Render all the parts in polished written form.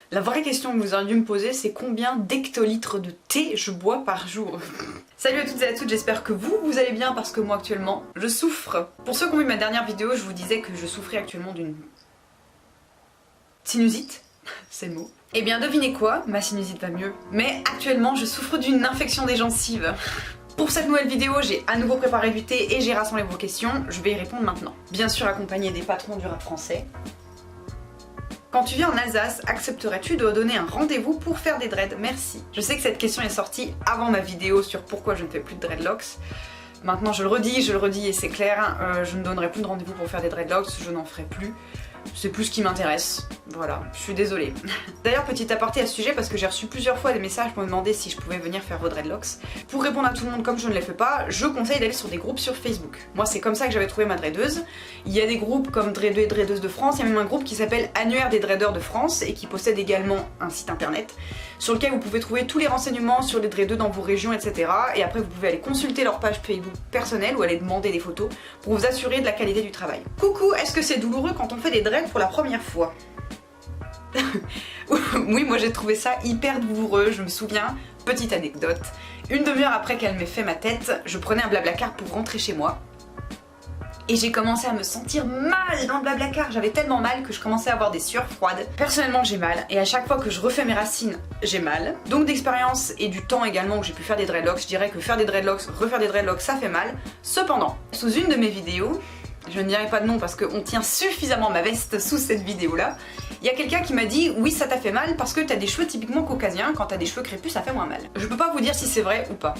La vraie question que vous auriez dû me poser, c'est combien d'hectolitres de thé je bois par jour. Salut à toutes et à tous, j'espère que vous allez bien parce que moi actuellement, je souffre. Pour ceux qui ont vu ma dernière vidéo, je vous disais que je souffrais actuellement d'une sinusite, c'est le mot. Eh bien devinez quoi, ma sinusite va mieux, mais actuellement je souffre d'une infection des gencives. Pour cette nouvelle vidéo, j'ai à nouveau préparé du thé et j'ai rassemblé vos questions, je vais y répondre maintenant. Bien sûr accompagné des patrons du rap français. Quand tu viens en Alsace, accepterais-tu de donner un rendez-vous pour faire des dreads? Merci. Je sais que cette question est sortie avant ma vidéo sur pourquoi je ne fais plus de dreadlocks. Maintenant je le redis et c'est clair, je ne donnerai plus de rendez-vous pour faire des dreadlocks, je n'en ferai plus. C'est plus ce qui m'intéresse, voilà, je suis désolée. D'ailleurs, petit aparté à ce sujet, parce que j'ai reçu plusieurs fois des messages pour me demander si je pouvais venir faire vos dreadlocks. Pour répondre à tout le monde comme je ne les fais pas, je conseille d'aller sur des groupes sur Facebook. Moi, c'est comme ça que j'avais trouvé ma dreadeuse. Il y a des groupes comme Dreadeux et Dreadeuses de France, il y a même un groupe qui s'appelle Annuaire des Dreadeurs de France et qui possède également un site internet sur lequel vous pouvez trouver tous les renseignements sur les dreadeux dans vos régions, etc. Et après, vous pouvez aller consulter leur page Facebook personnelle ou aller demander des photos pour vous assurer de la qualité du travail. Coucou, est-ce que c'est douloureux quand on fait des dreads pour la première fois? Oui, moi j'ai trouvé ça hyper douloureux, je me souviens, petite anecdote, une demi-heure après qu'elle m'ait fait ma tête, je prenais un Blablacar pour rentrer chez moi. Et j'ai commencé à me sentir mal dans le Blablacar, j'avais tellement mal que je commençais à avoir des sueurs froides. Personnellement j'ai mal, et à chaque fois que je refais mes racines, j'ai mal. Donc d'expérience et du temps également où j'ai pu faire des dreadlocks, je dirais que faire des dreadlocks, refaire des dreadlocks, ça fait mal. Cependant, sous une de mes vidéos, je ne dirai pas de nom parce qu'on tient suffisamment ma veste sous cette vidéo là, il y a quelqu'un qui m'a dit oui ça t'a fait mal parce que t'as des cheveux typiquement caucasiens, quand t'as des cheveux crépus ça fait moins mal. Je peux pas vous dire si c'est vrai ou pas.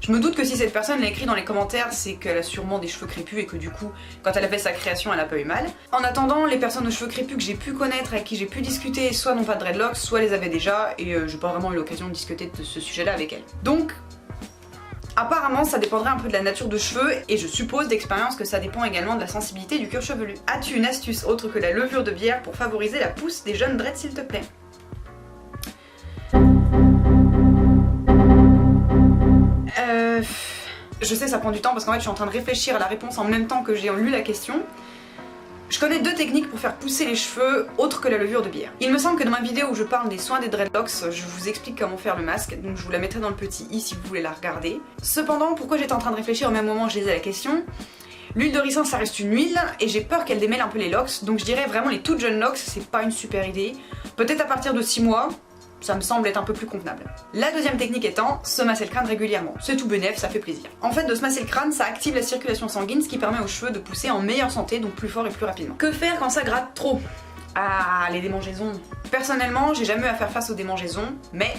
Je me doute que si cette personne l'a écrit dans les commentaires, c'est qu'elle a sûrement des cheveux crépus et que du coup, quand elle a fait sa création, elle a pas eu mal. En attendant, les personnes aux cheveux crépus que j'ai pu connaître, avec qui j'ai pu discuter, soit n'ont pas de dreadlocks, soit les avaient déjà, et j'ai pas vraiment eu l'occasion de discuter de ce sujet-là avec elles. Donc, apparemment, ça dépendrait un peu de la nature de cheveux, et je suppose d'expérience que ça dépend également de la sensibilité du cuir chevelu. As-tu une astuce autre que la levure de bière pour favoriser la pousse des jeunes dreads, s'il te plaît? Je sais ça prend du temps parce qu'en fait je suis en train de réfléchir à la réponse en même temps que j'ai lu la question. Je connais deux techniques pour faire pousser les cheveux autres que la levure de bière. Il me semble que dans ma vidéo où je parle des soins des dreadlocks, je vous explique comment faire le masque, donc je vous la mettrai dans le petit i si vous voulez la regarder. Cependant, pourquoi j'étais en train de réfléchir au même moment où je lisais la question? L'huile de ricin ça reste une huile et j'ai peur qu'elle démêle un peu les locks, donc je dirais vraiment les toutes jeunes locks c'est pas une super idée. Peut-être à partir de 6 mois, ça me semble être un peu plus convenable. La deuxième technique étant, se masser le crâne régulièrement. C'est tout bénef, ça fait plaisir. En fait, de se masser le crâne, ça active la circulation sanguine, ce qui permet aux cheveux de pousser en meilleure santé, donc plus fort et plus rapidement. Que faire quand ça gratte trop? Ah, les démangeaisons. Personnellement, j'ai jamais eu à faire face aux démangeaisons, mais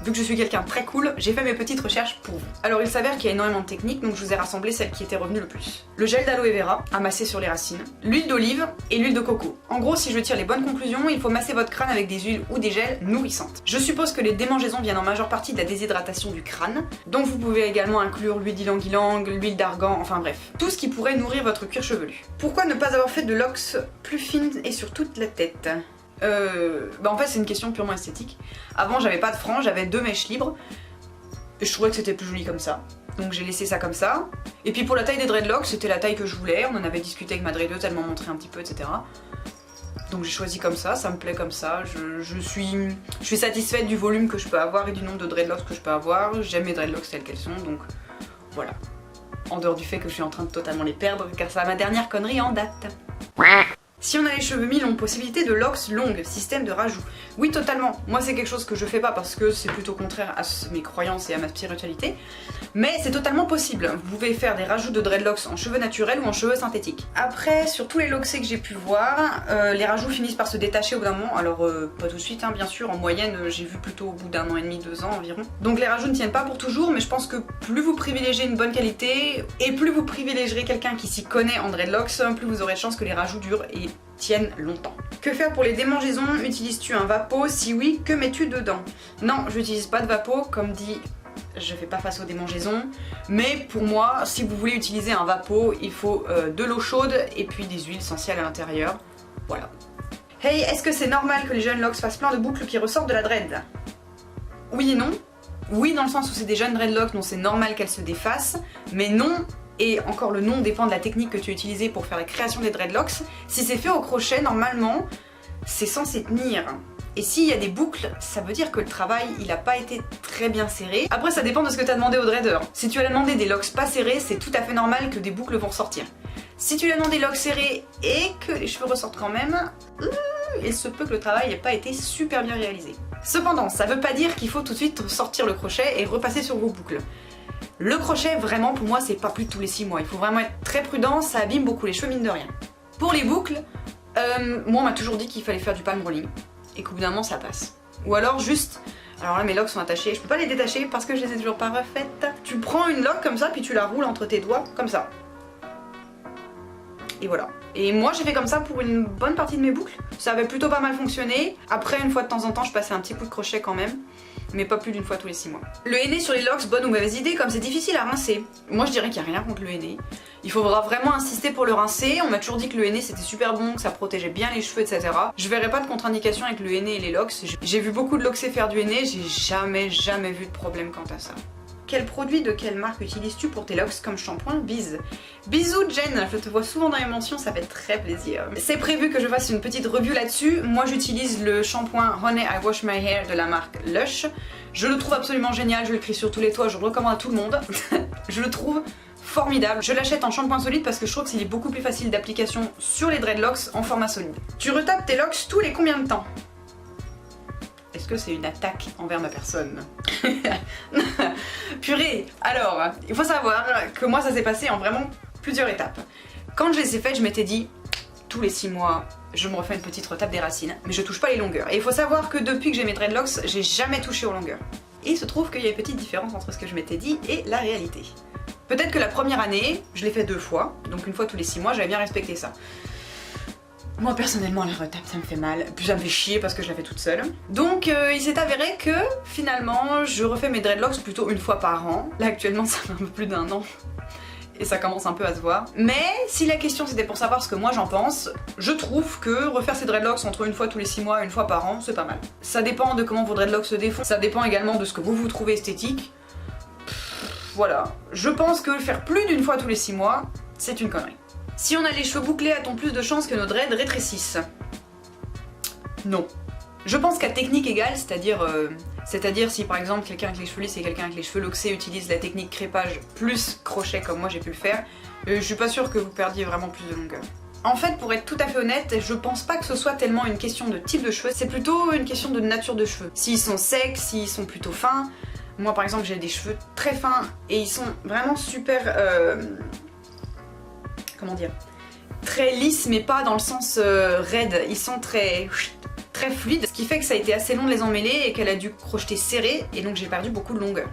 vu que je suis quelqu'un de très cool, j'ai fait mes petites recherches pour vous. Alors il s'avère qu'il y a énormément de techniques, donc je vous ai rassemblé celles qui étaient revenues le plus. Le gel d'aloe vera, à masser sur les racines, l'huile d'olive et l'huile de coco. En gros, si je tire les bonnes conclusions, il faut masser votre crâne avec des huiles ou des gels nourrissantes. Je suppose que les démangeaisons viennent en majeure partie de la déshydratation du crâne, donc vous pouvez également inclure l'huile d'ylang-ylang, l'huile d'argan, enfin bref, tout ce qui pourrait nourrir votre cuir chevelu. Pourquoi ne pas avoir fait de locks plus fines et sur toute la tête? En fait c'est une question purement esthétique. Avant j'avais pas de franges, j'avais 2 mèches libres et je trouvais que c'était plus joli comme ça. Donc j'ai laissé ça comme ça. Et puis pour la taille des dreadlocks, c'était la taille que je voulais, on en avait discuté avec ma dreadeuse, elle m'en montrait un petit peu, etc. Donc j'ai choisi comme ça me plaît comme ça, je suis satisfaite du volume que je peux avoir et du nombre de dreadlocks que je peux avoir. J'aime mes dreadlocks telles qu'elles sont, donc voilà. En dehors du fait que je suis en train de totalement les perdre, car c'est ma dernière connerie en date. Si on a les cheveux mi-longs, possibilité de locks longues, système de rajout. Oui, totalement. Moi, c'est quelque chose que je fais pas parce que c'est plutôt contraire à mes croyances et à ma spiritualité. Mais c'est totalement possible. Vous pouvez faire des rajouts de dreadlocks en cheveux naturels ou en cheveux synthétiques. Après, sur tous les locksés que j'ai pu voir, les rajouts finissent par se détacher au bout d'un moment. Alors, pas tout de suite, hein, bien sûr. En moyenne, j'ai vu plutôt au bout d'1 an et demi, 2 ans environ. Donc les rajouts ne tiennent pas pour toujours, mais je pense que plus vous privilégiez une bonne qualité et plus vous privilégierez quelqu'un qui s'y connaît en dreadlocks, plus vous aurez de chance que les rajouts durent et tiennent longtemps. Que faire pour les démangeaisons? Utilises-tu un vapeau? Si oui, que mets-tu dedans? Non, j'utilise pas de vapeau, comme dit, je fais pas face aux démangeaisons, mais pour moi, si vous voulez utiliser un vapeau, il faut de l'eau chaude et puis des huiles essentielles à l'intérieur. Voilà. Hey, est-ce que c'est normal que les jeunes locks fassent plein de boucles qui ressortent de la dread? Oui et non. Oui, dans le sens où c'est des jeunes dreadlocks, donc c'est normal qu'elles se défassent, mais non. Et encore le nom dépend de la technique que tu as utilisée pour faire la création des dreadlocks. Si c'est fait au crochet, normalement, c'est censé tenir. Et s'il y a des boucles, ça veut dire que le travail, il a pas été très bien serré. Après, ça dépend de ce que tu as demandé au dreader. Si tu lui as demandé des locks pas serrés, c'est tout à fait normal que des boucles vont ressortir. Si tu lui as demandé des locks serrés et que les cheveux ressortent quand même, il se peut que le travail n'ait pas été super bien réalisé. Cependant, ça veut pas dire qu'il faut tout de suite sortir le crochet et repasser sur vos boucles. Le crochet, vraiment, pour moi, c'est pas plus de tous les 6 mois. Il faut vraiment être très prudent, ça abîme beaucoup les cheveux, mine de rien. Pour les boucles, moi, on m'a toujours dit qu'il fallait faire du palm rolling. Et qu'au bout d'un moment, ça passe. Ou alors juste... Alors là, mes locks sont attachés, je peux pas les détacher parce que je les ai toujours pas refaites. Tu prends une lock comme ça, puis tu la roules entre tes doigts, comme ça. Et voilà. Et moi j'ai fait comme ça pour une bonne partie de mes boucles. Ça avait plutôt pas mal fonctionné. Après, une fois de temps en temps, je passais un petit coup de crochet quand même. Mais pas plus d'une fois tous les 6 mois. Le henné sur les locks, bonne ou mauvaise idée, comme c'est difficile à rincer. Moi je dirais qu'il n'y a rien contre le henné. Il faudra vraiment insister pour le rincer. On m'a toujours dit que le henné c'était super bon, que ça protégeait bien les cheveux, etc. Je verrais pas de contre-indication avec le henné et les locks. J'ai vu beaucoup de locksés faire du henné, j'ai jamais vu de problème quant à ça. Quel produit de quelle marque utilises-tu pour tes locks comme shampoing? Bise. Bisous Jen, je te vois souvent dans les mentions, ça fait très plaisir. C'est prévu que je fasse une petite review là-dessus. Moi j'utilise le shampoing Honey I Wash My Hair de la marque Lush. Je le trouve absolument génial, je le crie sur tous les toits, je le recommande à tout le monde. Je le trouve formidable. Je l'achète en shampoing solide parce que je trouve qu'il est beaucoup plus facile d'application sur les dreadlocks en format solide. Tu retapes tes locks tous les combien de temps? Est-ce que c'est une attaque envers ma personne? Purée. Alors, il faut savoir que moi ça s'est passé en vraiment plusieurs étapes. Quand je les ai faites, je m'étais dit, tous les 6 mois, je me refais une petite retape des racines, mais je touche pas les longueurs. Et il faut savoir que depuis que j'ai mes dreadlocks, j'ai jamais touché aux longueurs. Et il se trouve qu'il y a une petite différence entre ce que je m'étais dit et la réalité. Peut-être que la première année, je l'ai fait 2 fois, donc une fois tous les 6 mois, j'avais bien respecté ça. Moi personnellement la retape ça me fait mal, puis ça me fait chier parce que je la fais toute seule. Donc il s'est avéré que finalement je refais mes dreadlocks plutôt une fois par an. Là actuellement ça fait un peu plus d'1 an et ça commence un peu à se voir. Mais si la question c'était pour savoir ce que moi j'en pense, je trouve que refaire ses dreadlocks entre une fois tous les 6 mois et une fois par an c'est pas mal. Ça dépend de comment vos dreadlocks se défont, ça dépend également de ce que vous trouvez esthétique. Voilà, je pense que faire plus d'une fois tous les 6 mois c'est une connerie. Si on a les cheveux bouclés, a-t-on plus de chances que nos dreads rétrécissent? Non. Je pense qu'à technique égale, c'est-à-dire si par exemple quelqu'un avec les cheveux lisses et quelqu'un avec les cheveux locksés utilise la technique crépage plus crochet comme moi j'ai pu le faire, je suis pas sûre que vous perdiez vraiment plus de longueur. En fait, pour être tout à fait honnête, je pense pas que ce soit tellement une question de type de cheveux, c'est plutôt une question de nature de cheveux. S'ils sont secs, s'ils sont plutôt fins, moi par exemple j'ai des cheveux très fins et ils sont vraiment super... comment dire, très lisses mais pas dans le sens raide, ils sont très fluides, ce qui fait que ça a été assez long de les emmêler et qu'elle a dû crocheter serré et donc j'ai perdu beaucoup de longueur.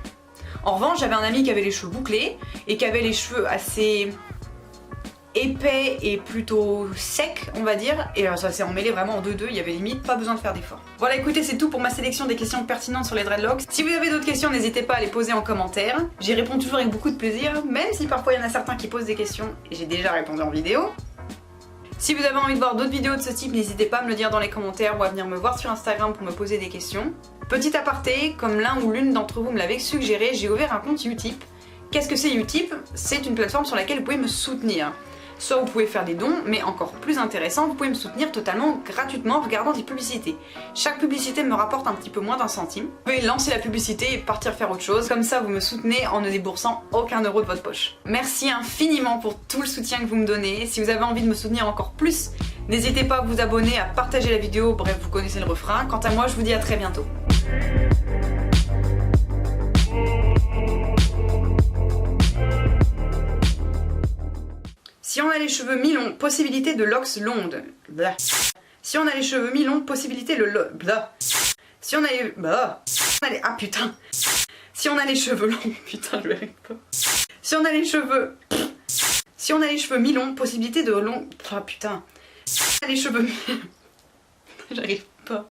En revanche j'avais un ami qui avait les cheveux bouclés et qui avait les cheveux assez épais et plutôt secs on va dire, et ça s'est emmêlé vraiment en 2-2, il y avait limite pas besoin de faire d'efforts. Voilà, écoutez, c'est tout pour ma sélection des questions pertinentes sur les dreadlocks. Si vous avez d'autres questions, n'hésitez pas à les poser en commentaire. J'y réponds toujours avec beaucoup de plaisir, même si parfois il y en a certains qui posent des questions et j'ai déjà répondu en vidéo. Si vous avez envie de voir d'autres vidéos de ce type, n'hésitez pas à me le dire dans les commentaires ou à venir me voir sur Instagram pour me poser des questions. Petit aparté, comme l'un ou l'une d'entre vous me l'avait suggéré, j'ai ouvert un compte Utip. Qu'est-ce que c'est Utip? C'est une plateforme sur laquelle vous pouvez me soutenir. Soit vous pouvez faire des dons, mais encore plus intéressant, vous pouvez me soutenir totalement gratuitement en regardant des publicités. Chaque publicité me rapporte un petit peu moins d'1 centime. Vous pouvez lancer la publicité et partir faire autre chose, comme ça vous me soutenez en ne déboursant aucun euro de votre poche. Merci infiniment pour tout le soutien que vous me donnez. Si vous avez envie de me soutenir encore plus, n'hésitez pas à vous abonner, à partager la vidéo, bref vous connaissez le refrain. Quant à moi, je vous dis à très bientôt. Si on a les cheveux mi-longs, possibilité de locks longues. Blah. Si on a les cheveux mi-longs, possibilité de blah. Si on a les... Bah. Ah putain. Si on a les cheveux longs... Putain, je verrai pas. Si on a les cheveux... Si on a les cheveux mi-longs, possibilité de long... Ah putain. Si on a les cheveux mi... J'arrive pas.